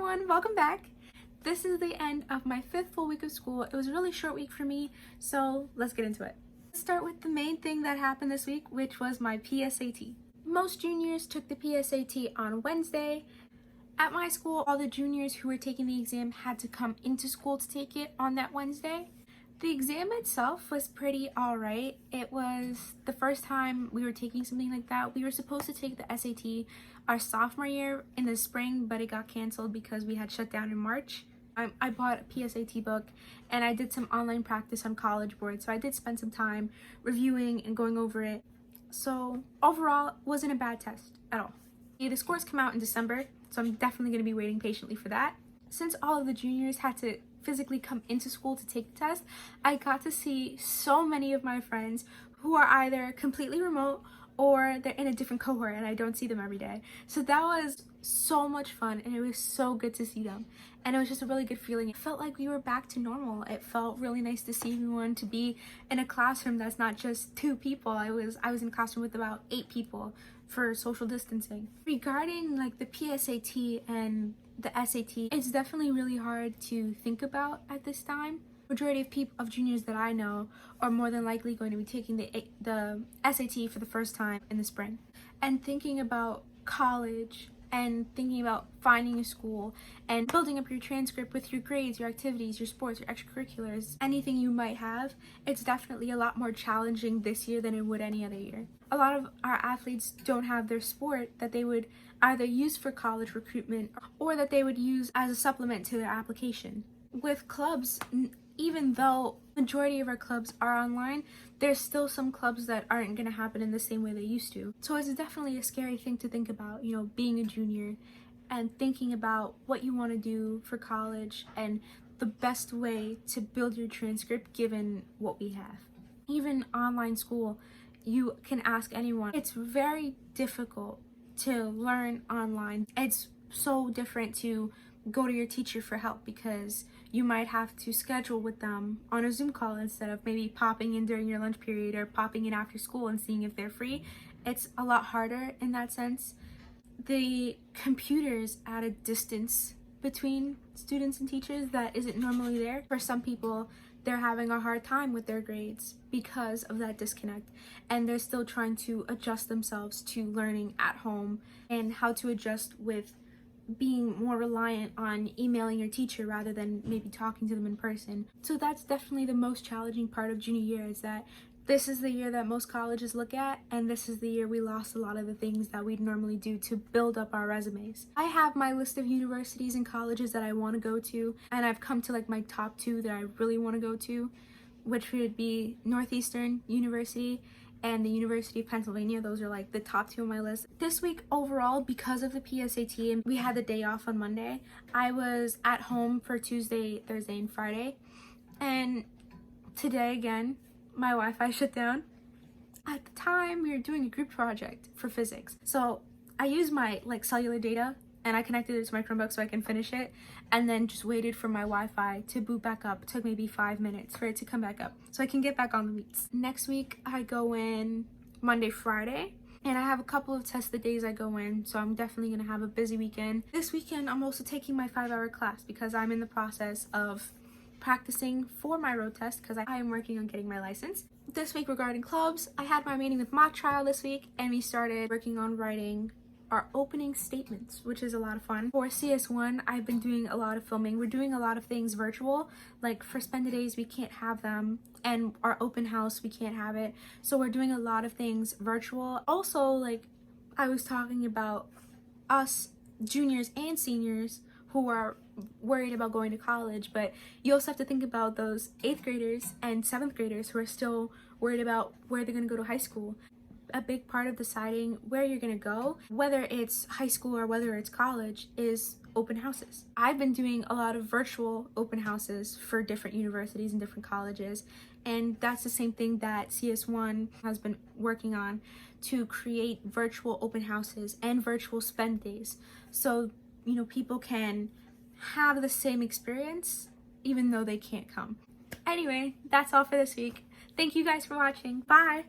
everyone, welcome back. This is the end of my 5th full week of school. It was a really short week for me, so let's get into it. Let's start with the main thing that happened this week, which was my PSAT. Most juniors took the PSAT on Wednesday. At my school, all the juniors who were taking the exam had to come into school to take it on that Wednesday. The exam itself was pretty alright. It was the first time we were taking something like that. We were supposed to take the SAT our sophomore year in the spring, but it got canceled because we had shut down in March. I bought a PSAT book and I did some online practice on College Board, so I did spend some time reviewing and going over it. So overall, it wasn't a bad test at all. The scores come out in December, so I'm definitely going to be waiting patiently for that. Since all of the juniors had to physically come into school to take the test, I got to see so many of my friends who are either completely remote or they're in a different cohort and I don't see them every day. So that was so much fun and it was so good to see them. And it was just a really good feeling. It felt like we were back to normal. It felt really nice to see everyone, to be in a classroom that's not just 2 people. I was in a classroom with about 8 people for social distancing. Regarding like the PSAT and the SAT, it's definitely really hard to think about at this time. Majority of juniors that I know are more than likely going to be taking the SAT for the first time in the spring. And thinking about college and thinking about finding a school and building up your transcript with your grades, your activities, your sports, your extracurriculars, anything you might have, it's definitely a lot more challenging this year than it would any other year. A lot of our athletes don't have their sport that they would either use for college recruitment or that they would use as a supplement to their application. With clubs, even though majority of our clubs are online, there's still some clubs that aren't going to happen in the same way they used to. So it's definitely a scary thing to think about, being a junior and thinking about what you want to do for college and the best way to build your transcript given what we have. Even online school, you can ask anyone. It's very difficult to learn online. It's so different to go to your teacher for help because you might have to schedule with them on a Zoom call instead of maybe popping in during your lunch period or popping in after school and seeing if they're free. It's a lot harder in that sense. The computers add a distance between students and teachers that isn't normally there. For some people, they're having a hard time with their grades because of that disconnect, and they're still trying to adjust themselves to learning at home and how to adjust with being more reliant on emailing your teacher rather than maybe talking to them in person. So that's definitely the most challenging part of junior year, is that this is the year that most colleges look at, and this is the year we lost a lot of the things that we'd normally do to build up our resumes. I have my list of universities and colleges that I want to go to, and I've come to like my top 2 that I really want to go to, which would be Northeastern University and the University of Pennsylvania. Those are like the top 2 on my list. This week overall, because of the PSAT and we had the day off on Monday, I was at home for Tuesday, Thursday, and Friday. And today again, my Wi-Fi shut down. At the time, we were doing a group project for physics. So I used my cellular data and I connected it to my Chromebook so I can finish it, and then just waited for my Wi-Fi to boot back up. It took maybe 5 minutes for it to come back up so I can get back on the meets. Next week I go in Monday, Friday, and I have a couple of tests the days I go in, so I'm definitely gonna have a busy weekend. This weekend I'm also taking my 5-hour class because I'm in the process of practicing for my road test because I am working on getting my license. This week regarding clubs, I had my meeting with mock trial this week and we started working on writing our opening statements, which is a lot of fun. For CS1, I've been doing a lot of filming. We're doing a lot of things virtual. Like for Spend the Days, we can't have them, and our open house, we can't have it. So we're doing a lot of things virtual. Also, I was talking about us juniors and seniors who are worried about going to college, but you also have to think about those 8th graders and 7th graders who are still worried about where they're going to go to high school. A big part of deciding where you're gonna go, whether it's high school or whether it's college, is open houses. I've been doing a lot of virtual open houses for different universities and different colleges, and that's the same thing that CS1 has been working on, to create virtual open houses and virtual spend days so people can have the same experience even though they can't come. Anyway, that's all for this week. Thank you guys for watching. Bye!